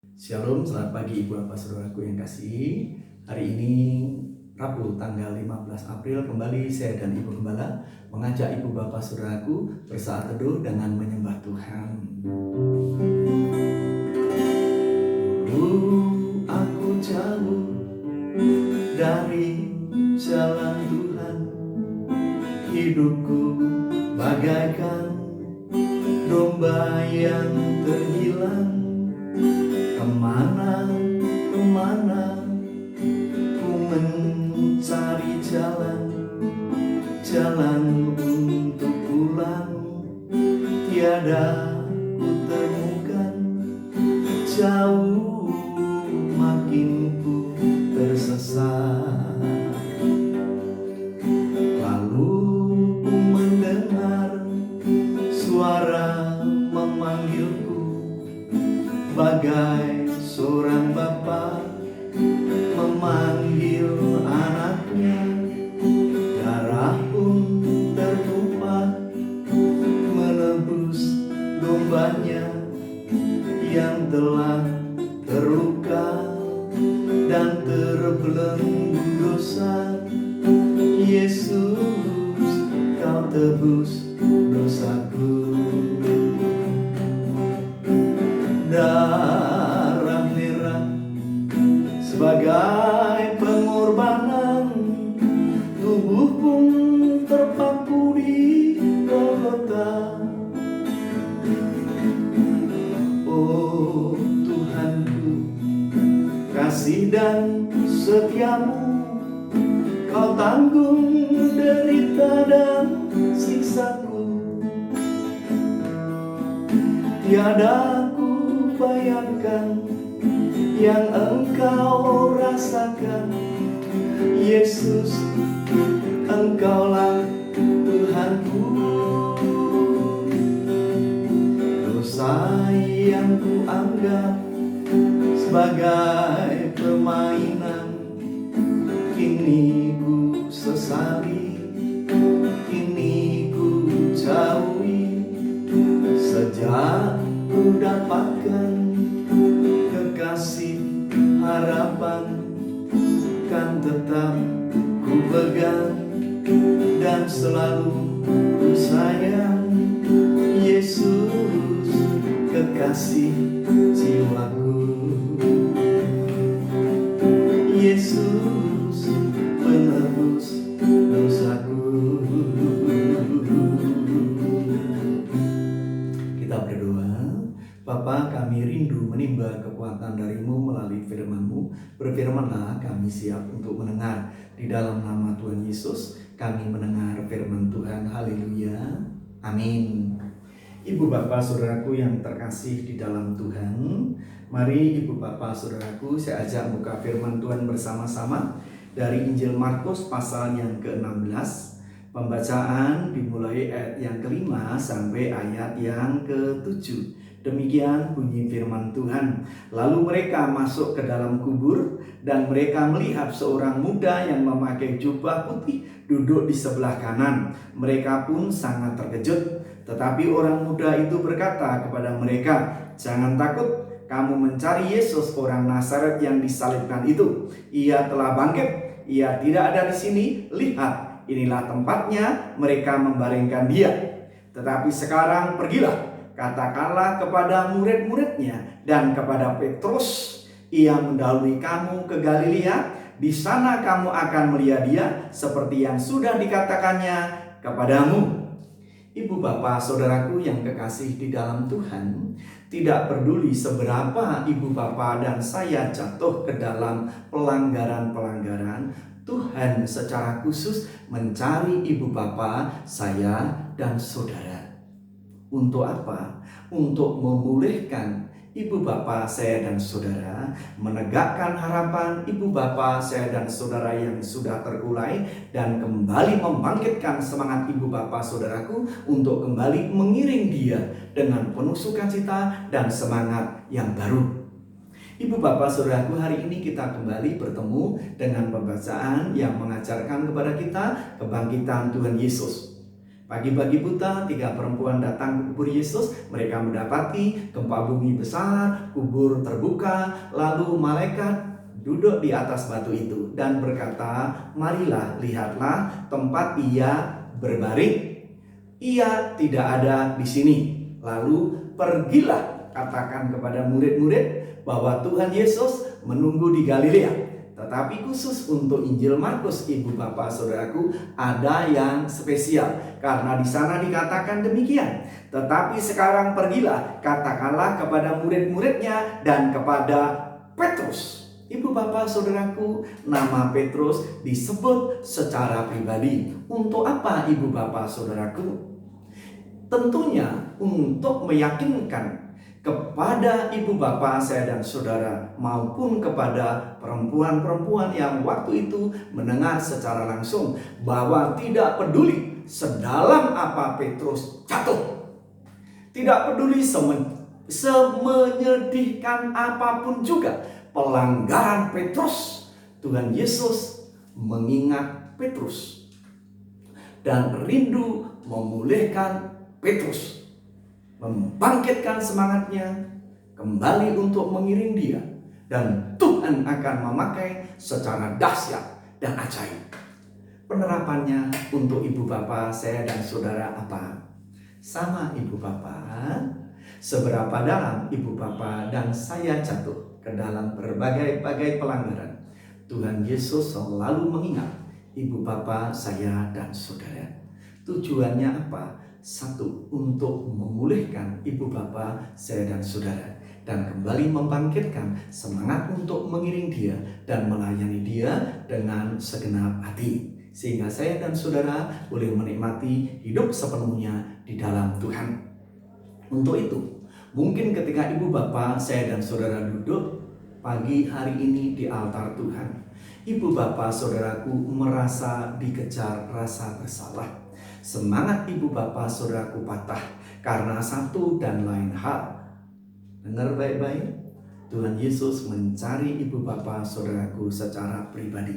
Shalom, selamat pagi Ibu Bapak Saudaraku yang kasih. Hari ini Rabu tanggal 15 April kembali saya dan Ibu Gembala mengajak Ibu Bapak Saudaraku bersaat teduh dengan menyembah Tuhan. Dulu aku jauh dari jalan Tuhan, hidupku bagaikan domba yang terhilang. Kemana ku mencari jalan untuk pulang, tiada ku temukan. Jauh makin ku tersesat. Lalu ku mendengar suara memanggilku, bagai seorang bapa memanggil anaknya. Darah pun tertumpah menebus dombanya yang telah terluka dan terbelenggu dosa. Yesus, kau tebus dosaku. Darah merah sebagai pengorbanan, tubuh pun terpaku di Golgota. Oh Tuhanku, kasih dan setiamu, kau tanggung derita dan siksaku. Tiada ku bayangkan yang engkau rasakan. Yesus, engkaulah Tuhanku. Dosa yang ku anggap sebagai permainan, kini ku sesali, kini ku jauhi. Sejak ku dapatkan kekasih harapan, kan tetap ku pegang dan selalu ku sayang. Yesus, kekasih jiwaku. Yesus, penebus dosaku. Kita berdoa. Bapa, kami rindu menimba kekuatan dari-Mu melalui firman-Mu. Berfirmanlah, kami siap untuk mendengar. Di dalam nama Tuhan Yesus, kami mendengar firman Tuhan. Haleluya. Amin. Ibu Bapak Saudaraku yang terkasih di dalam Tuhan, mari Ibu Bapak Saudaraku saya ajak buka firman Tuhan bersama-sama dari Injil Markus pasal yang ke-16. Pembacaan dimulai ayat yang ke-5 sampai ayat yang ke-7. Demikian bunyi firman Tuhan. Lalu mereka masuk ke dalam kubur, dan mereka melihat seorang muda yang memakai jubah putih duduk di sebelah kanan. Mereka pun sangat terkejut. Tetapi orang muda itu berkata kepada mereka, "Jangan takut, kamu mencari Yesus orang Nazaret yang disalibkan itu. Ia telah bangkit, ia tidak ada di sini. Lihat, inilah tempatnya mereka membaringkan dia. Tetapi sekarang pergilah, katakanlah kepada murid-muridnya dan kepada Petrus, ia mendahului kamu ke Galilea. Di sana kamu akan melihat dia seperti yang sudah dikatakannya kepadamu." Ibu Bapak Saudaraku yang kekasih di dalam Tuhan, tidak peduli seberapa Ibu Bapak dan saya jatuh ke dalam pelanggaran-pelanggaran, Tuhan secara khusus mencari Ibu Bapak, saya dan saudara. Untuk apa? Untuk memulihkan Ibu Bapak saya dan saudara, menegakkan harapan Ibu Bapak saya dan saudara yang sudah terkulai, dan kembali membangkitkan semangat Ibu Bapak saudaraku untuk kembali mengiring dia dengan penuh sukacita dan semangat yang baru. Ibu Bapak Saudaraku, hari ini kita kembali bertemu dengan pembacaan yang mengajarkan kepada kita kebangkitan Tuhan Yesus. Pagi-pagi buta, 3 perempuan datang ke kubur Yesus. Mereka mendapati gempa bumi besar, kubur terbuka, lalu malaikat duduk di atas batu itu dan berkata, "Marilah, lihatlah tempat ia berbaring. Ia tidak ada di sini. Lalu pergilah, katakan kepada murid-murid bahwa Tuhan Yesus menunggu di Galilea." Tetapi khusus untuk Injil Markus, ibu bapak saudaraku, ada yang spesial. Karena di sana dikatakan demikian. "Tetapi sekarang pergilah, katakanlah kepada murid-muridnya dan kepada Petrus." Ibu bapak saudaraku, nama Petrus disebut secara pribadi. Untuk apa ibu bapak saudaraku? Tentunya untuk meyakinkan kepada ibu bapak saya dan saudara maupun kepada perempuan-perempuan yang waktu itu mendengar secara langsung bahwa tidak peduli sedalam apa Petrus jatuh, tidak peduli semenyedihkan apapun juga pelanggaran Petrus, Tuhan Yesus mengingat Petrus dan rindu memulihkan Petrus, membangkitkan semangatnya kembali untuk mengiring dia, dan Tuhan akan memakai secara dahsyat dan ajaib. Penerapannya untuk ibu bapak saya dan saudara apa? Sama ibu bapak, seberapa dalam ibu bapak dan saya jatuh ke dalam berbagai-bagai pelanggaran, Tuhan Yesus selalu mengingat ibu bapak saya dan saudara. Tujuannya apa? Satu, untuk memulihkan ibu bapak saya dan saudara dan kembali membangkitkan semangat untuk mengiring dia dan melayani dia dengan segenap hati, sehingga saya dan saudara boleh menikmati hidup sepenuhnya di dalam Tuhan. Untuk itu, mungkin ketika ibu bapak saya dan saudara duduk pagi hari ini di altar Tuhan, ibu bapak saudaraku merasa dikejar rasa bersalah. Semangat ibu bapak saudaraku patah karena satu dan lain hal. Dengar baik-baik, Tuhan Yesus mencari ibu bapak saudaraku secara pribadi,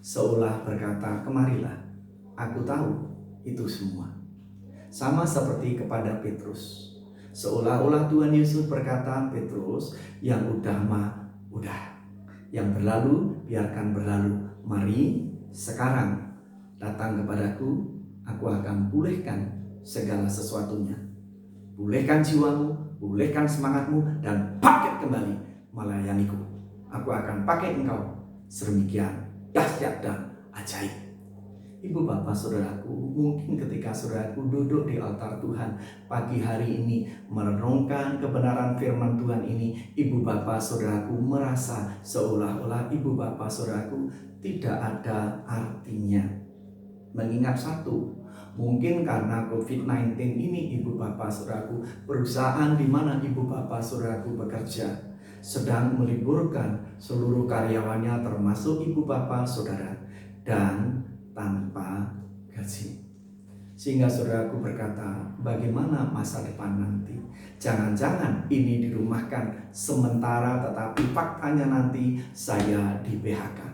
seolah berkata, "Kemarilah, aku tahu itu semua." Sama seperti kepada Petrus, seolah-olah Tuhan Yesus berkata, "Petrus, yang udah mah udah, yang berlalu biarkan berlalu. Mari sekarang datang kepadaku, aku akan pulihkan segala sesuatunya. Pulihkan jiwamu, pulihkan semangatmu, dan bangkit kembali melayaniku. Aku akan pakai engkau sedemikian dahsyat dan ajaib." Ibu bapak saudaraku, mungkin ketika saudaraku duduk di altar Tuhan pagi hari ini merenungkan kebenaran firman Tuhan ini, ibu bapak saudaraku merasa seolah-olah ibu bapak saudaraku tidak ada artinya. Mengingat satu, mungkin karena COVID-19 ini ibu bapak saudaraku, perusahaan di mana ibu bapak saudaraku bekerja sedang meliburkan seluruh karyawannya termasuk ibu bapak saudara dan tanpa gaji. Sehingga saudaraku berkata, bagaimana masa depan nanti? Jangan-jangan ini dirumahkan sementara, tetapi faktanya nanti saya di PHK.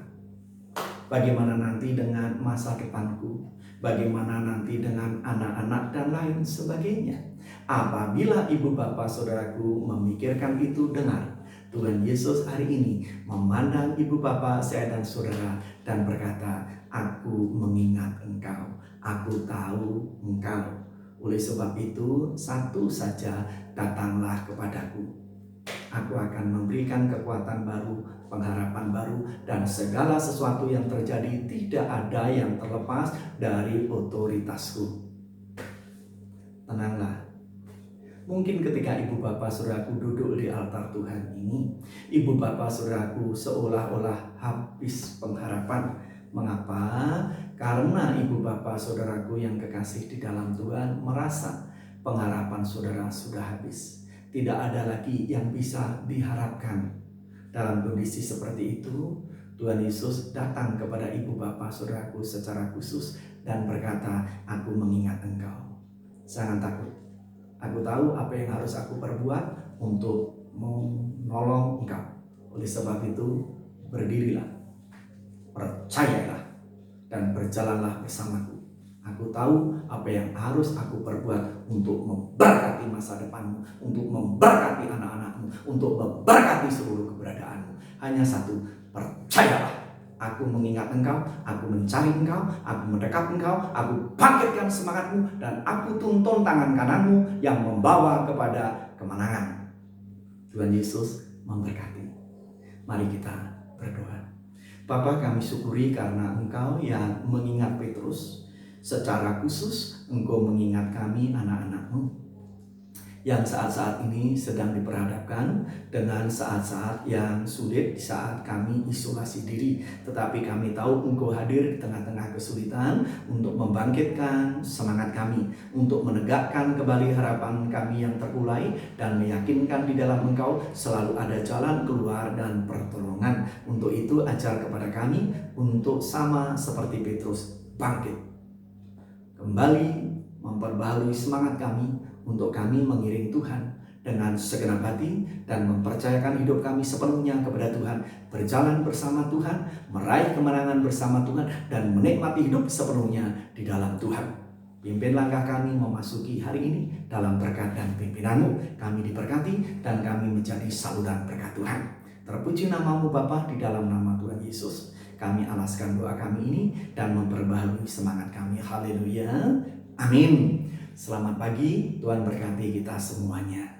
Bagaimana nanti dengan masa depanku? Bagaimana nanti dengan anak-anak dan lain sebagainya? Apabila ibu bapak saudaraku memikirkan itu, dengar, Tuhan Yesus hari ini memandang ibu bapak saya dan saudara dan berkata, "Aku mengingat engkau, aku tahu engkau. Oleh sebab itu, satu saja, datanglah kepadaku. Aku akan memberikan kekuatan baru, pengharapan baru, dan segala sesuatu yang terjadi tidak ada yang terlepas dari otoritasku." Tenanglah. Mungkin ketika ibu bapak saudaraku duduk di altar Tuhan ini, ibu bapak saudaraku seolah-olah habis pengharapan. Mengapa? Karena ibu bapak saudaraku yang kekasih di dalam Tuhan merasa pengharapan saudara sudah habis. Tidak ada lagi yang bisa diharapkan. Dalam kondisi seperti itu, Tuhan Yesus datang kepada ibu bapak saudaraku secara khusus dan berkata, "Aku mengingat engkau. Jangan takut. Aku tahu apa yang harus aku perbuat untuk menolong engkau. Oleh sebab itu, berdirilah, percayalah, dan berjalanlah bersamaku. Aku tahu apa yang harus aku perbuat untuk memberkati masa depanmu, untuk memberkati anak-anakmu, untuk memberkati seluruh keberadaanmu. Hanya satu, percayalah. Aku mengingat engkau, aku mencari engkau, aku mendekat engkau, aku bangkitkan semangatmu, dan aku tuntun tangan kananmu yang membawa kepada kemenangan. Tuhan Yesus memberkati. Mari kita berdoa. Bapa, kami syukuri karena engkau yang mengingat Petrus. Secara khusus engkau mengingat kami anak-anakmu yang saat-saat ini sedang diperhadapkan dengan saat-saat yang sulit, di saat kami isolasi diri. Tetapi kami tahu engkau hadir di tengah-tengah kesulitan untuk membangkitkan semangat kami, untuk menegakkan kembali harapan kami yang terkulai, dan meyakinkan di dalam engkau selalu ada jalan keluar dan pertolongan. Untuk itu ajar kepada kami untuk sama seperti Petrus bangkit, kembali memperbaharui semangat kami untuk kami mengiring Tuhan dengan segenap hati dan mempercayakan hidup kami sepenuhnya kepada Tuhan, berjalan bersama Tuhan, meraih kemenangan bersama Tuhan, dan menikmati hidup sepenuhnya di dalam Tuhan. Pimpin langkah kami memasuki hari ini dalam berkat dan pimpinan-Mu. Kami diberkati dan kami menjadi saluran berkat Tuhan. Terpuji namamu Bapa, di dalam nama Tuhan Yesus kami alaskan doa kami ini dan memperbaharui semangat kami. Haleluya. Amin. Selamat pagi, Tuhan berkati kita semuanya.